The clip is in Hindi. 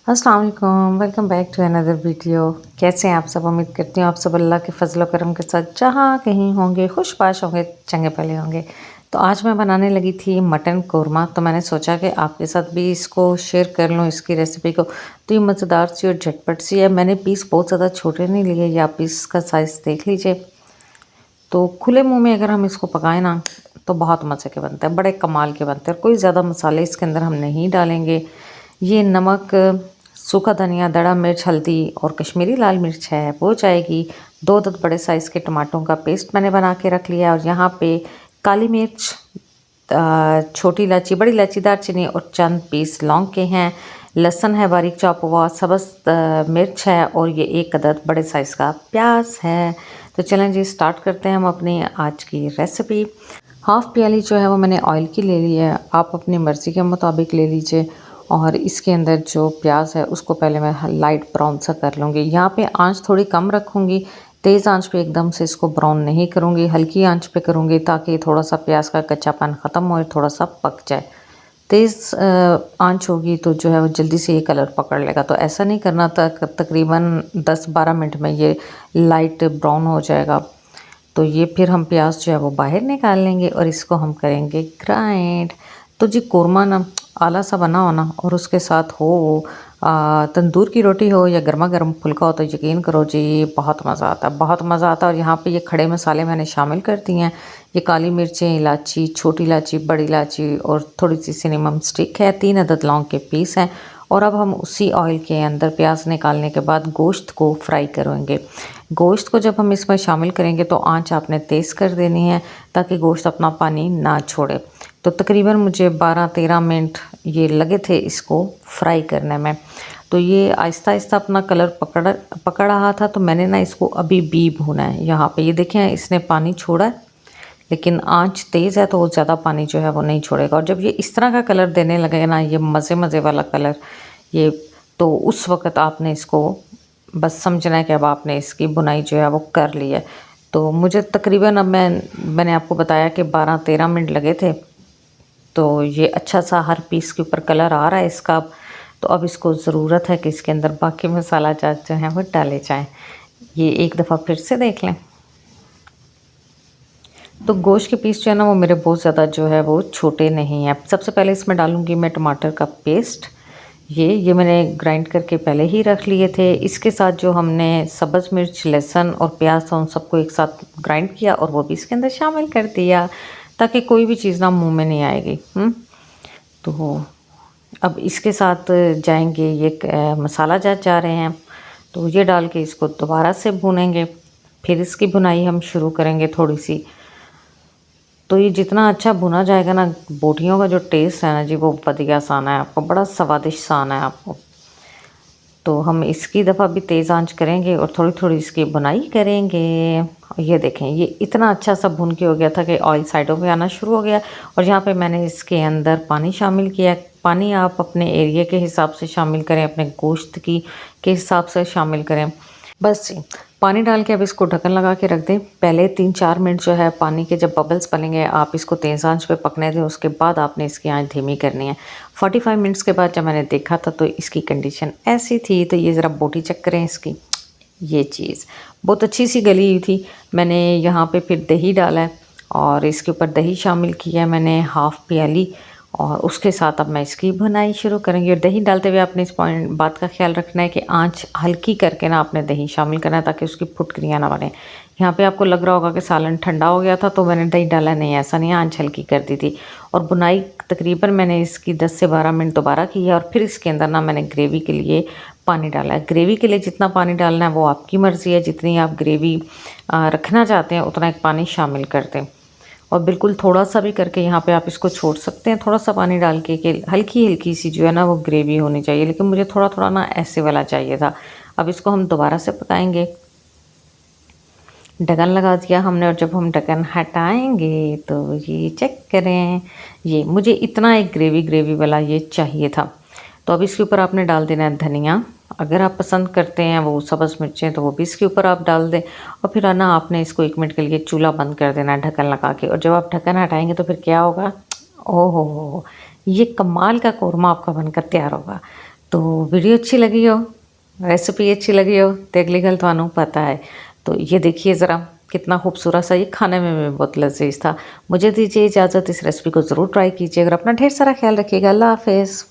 अस्सलाम वालेकुम, welcome back to another video. कैसे हैं आप सब? उम्मीद करती हूँ आप सब अल्लाह के फजल व करम के साथ जहाँ कहीं होंगे, खुशबाश होंगे, चंगे पले होंगे। तो आज मैं बनाने लगी थी मटन कोरमा। तो मैंने सोचा कि आपके साथ भी इसको शेयर कर लूँ, इसकी रेसिपी को। तो ये मज़ेदार सी और झटपट सी है। मैंने पीस बहुत ज़्यादा छोटे नहीं लिए, या पीस का साइज़ देख लीजिए। तो खुले मुँह में अगर हम इसको पकाएं ना तो बहुत मज़े के बनते हैं, बड़े कमाल के बनते हैं। कोई ज़्यादा मसाले इसके अंदर हम नहीं डालेंगे। ये नमक, सूखा धनिया, दड़ा मिर्च, हल्दी और कश्मीरी लाल मिर्च है वो जाएगी। 2 अदद बड़े साइज़ के टमाटरों का पेस्ट मैंने बना के रख लिया। और यहाँ पे काली मिर्च, छोटी इलायची, बड़ी इलायची, दालचीनी और चंद पीस लौंग के हैं। लहसुन है बारीक चॉप हुआ, सब्ज़ मिर्च है और ये 1 अदद बड़े साइज़ का प्याज है। तो चलें जी, स्टार्ट करते हैं हम अपनी आज की रेसिपी। हाफ़ प्याली जो है वो मैंने ऑयल की ले ली है, आप अपनी मर्ज़ी के मुताबिक ले लीजिए। और इसके अंदर जो प्याज है उसको पहले मैं लाइट ब्राउन सा कर लूँगी। यहाँ पे आंच थोड़ी कम रखूँगी, तेज़ आंच पे एकदम से इसको ब्राउन नहीं करूँगी, हल्की आंच पे करूँगी ताकि थोड़ा सा प्याज का कच्चापन ख़त्म हो, थोड़ा सा पक जाए। तेज़ आंच होगी तो जो है वो जल्दी से ये कलर पकड़ लेगा। तो ऐसा नहीं करना, तकरीबन 10-12 मिनट में ये लाइट ब्राउन हो जाएगा। तो ये फिर हम प्याज जो है वो बाहर निकाल लेंगे और इसको हम करेंगे ग्राइंड। तो जी कोरमा ना आला सा बना हो ना, और उसके साथ हो तंदूर की रोटी हो या गर्मा गर्म फुल्का हो, तो यकीन करो जी बहुत मज़ा आता है, बहुत मज़ा आता है। और यहाँ पे ये खड़े मसाले मैंने शामिल कर दिए हैं। ये काली मिर्चें, इलायची, छोटी इलायची, बड़ी इलायची और थोड़ी सी सिनेमम स्टिक है, 3 अदद लौंग के पीस हैं। और अब हम उसी ऑयल के अंदर प्याज निकालने के बाद गोश्त को फ्राई करेंगे। गोश्त को जब हम इसमें शामिल करेंगे तो आंच आपने तेज़ कर देनी है ताकि गोश्त अपना पानी ना छोड़े। तो तकरीबन मुझे 12-13 मिनट ये लगे थे इसको फ्राई करने में। तो ये आहिस्ता आहिस्ता अपना कलर पकड़ रहा था। तो मैंने ना इसको अभी भी भूना है। यहाँ पे ये देखें, इसने पानी छोड़ा है, लेकिन आंच तेज़ है तो वो ज़्यादा पानी जो है वो नहीं छोड़ेगा। और जब ये इस तरह का कलर देने लगेगा ना, ये मज़े मज़े वाला कलर, ये तो उस वक़्त आपने इसको बस समझना है कि अब आपने इसकी बुनाई जो है वो कर ली है। तो मुझे तकरीबन, अब मैंने आपको बताया कि 12-13 मिनट लगे थे। तो ये अच्छा सा हर पीस के ऊपर कलर आ रहा है इसका। तो अब इसको ज़रूरत है कि इसके अंदर बाकी मसाला जात जो हैं वो डाले जाएँ। ये एक दफ़ा फिर से देख लें। तो गोश्त के पीस जो है ना वो मेरे बहुत ज़्यादा जो है वो छोटे नहीं हैं। सबसे पहले इसमें डालूँगी मैं टमाटर का पेस्ट। ये मैंने ग्राइंड करके पहले ही रख लिए थे। इसके साथ जो हमने सब्ज़ मिर्च, लहसुन और प्याज था, उन सबको एक साथ ग्राइंड किया और वो भी इसके अंदर शामिल कर दिया ताकि कोई भी चीज़ ना मुँह में नहीं आएगी। तो अब इसके साथ जाएंगे ये मसाला जात जा रहे हैं। तो ये डाल के इसको दोबारा से भूनेंगे। फिर इसकी भुनाई हम शुरू करेंगे थोड़ी सी। तो ये जितना अच्छा भुना जाएगा ना, बोटियों का जो टेस्ट है ना जी वो बढ़िया सा आना है आपको, बड़ा स्वादिष्ट सा आना है आपको। तो हम इसकी दफ़ा भी तेज़ आंच करेंगे और थोड़ी थोड़ी इसकी बुनाई करेंगे। और ये देखें, ये इतना अच्छा सा भुन के हो गया था कि ऑयल साइडों पे आना शुरू हो गया। और यहाँ पे मैंने इसके अंदर पानी शामिल किया। पानी आप अपने एरिया के हिसाब से शामिल करें, अपने गोश्त की के हिसाब से शामिल करें। बस जी, पानी डाल के अब इसको ढक्कन लगा के रख दें। पहले 3-4 मिनट जो है पानी के जब बबल्स बनेंगे आप इसको तेज़ आंच पे पकने दें। उसके बाद आपने इसकी आंच धीमी करनी है। 45 मिनट्स के बाद जब मैंने देखा था तो इसकी कंडीशन ऐसी थी। तो ये ज़रा बोटी चेक करें इसकी, ये चीज़ बहुत अच्छी सी गली हुई थी। मैंने यहाँ पे फिर दही डाला है और इसके ऊपर दही शामिल किया है मैंने हाफ़ प्याली। और उसके साथ अब मैं इसकी भुनाई शुरू करेंगी। और दही डालते हुए आपने इस पॉइंट बात का ख्याल रखना है कि आंच हल्की करके ना आपने दही शामिल करना है ताकि उसकी फुटकरियाँ ना बने। यहाँ पे आपको लग रहा होगा कि सालन ठंडा हो गया था तो मैंने दही डाला, नहीं ऐसा नहीं है, आंच हल्की कर दी थी। और बुनाई तकरीबन मैंने इसकी 10 से 12 मिनट दोबारा की है। और फिर इसके अंदर ना मैंने ग्रेवी के लिए पानी डाला है। ग्रेवी के लिए जितना पानी डालना है वो आपकी मर्ज़ी है, जितनी आप ग्रेवी रखना चाहते हैं उतना एक पानी शामिल कर दें। और बिल्कुल थोड़ा सा भी करके यहाँ पे आप इसको छोड़ सकते हैं, थोड़ा सा पानी डाल के कि हल्की हल्की सी जो है ना वो ग्रेवी होनी चाहिए। लेकिन मुझे थोड़ा थोड़ा ना ऐसे वाला चाहिए था। अब इसको हम दोबारा से पकाएंगे। ढक्कन लगा दिया हमने और जब हम ढक्कन हटाएंगे तो ये चेक करें, ये मुझे इतना एक ग्रेवी ग्रेवी वाला ये चाहिए था। तो अब इसके ऊपर आपने डाल देना है धनिया। अगर आप पसंद करते हैं वो सब्ज़ मिर्चें तो वो भी इसके ऊपर आप डाल दें। और फिर ना आपने इसको 1 मिनट के लिए चूल्हा बंद कर देना है ढक्कन लगा के। और जब आप ढक्कन हटाएंगे तो फिर क्या होगा, ओह हो, ये कमाल का कोरमा आपका बनकर तैयार होगा। तो वीडियो अच्छी लगी हो, रेसिपी अच्छी लगी हो तो अगली गल थानू पता है। तो ये देखिए ज़रा कितना खूबसूरत सा, ये खाने में भी बहुत लजीज था। मुझे दीजिए इजाज़त, इस रेसिपी को ज़रूर ट्राई कीजिए। अगर अपना ढेर सारा ख्याल रखिएगा। अल्लाह हाफ़िज़।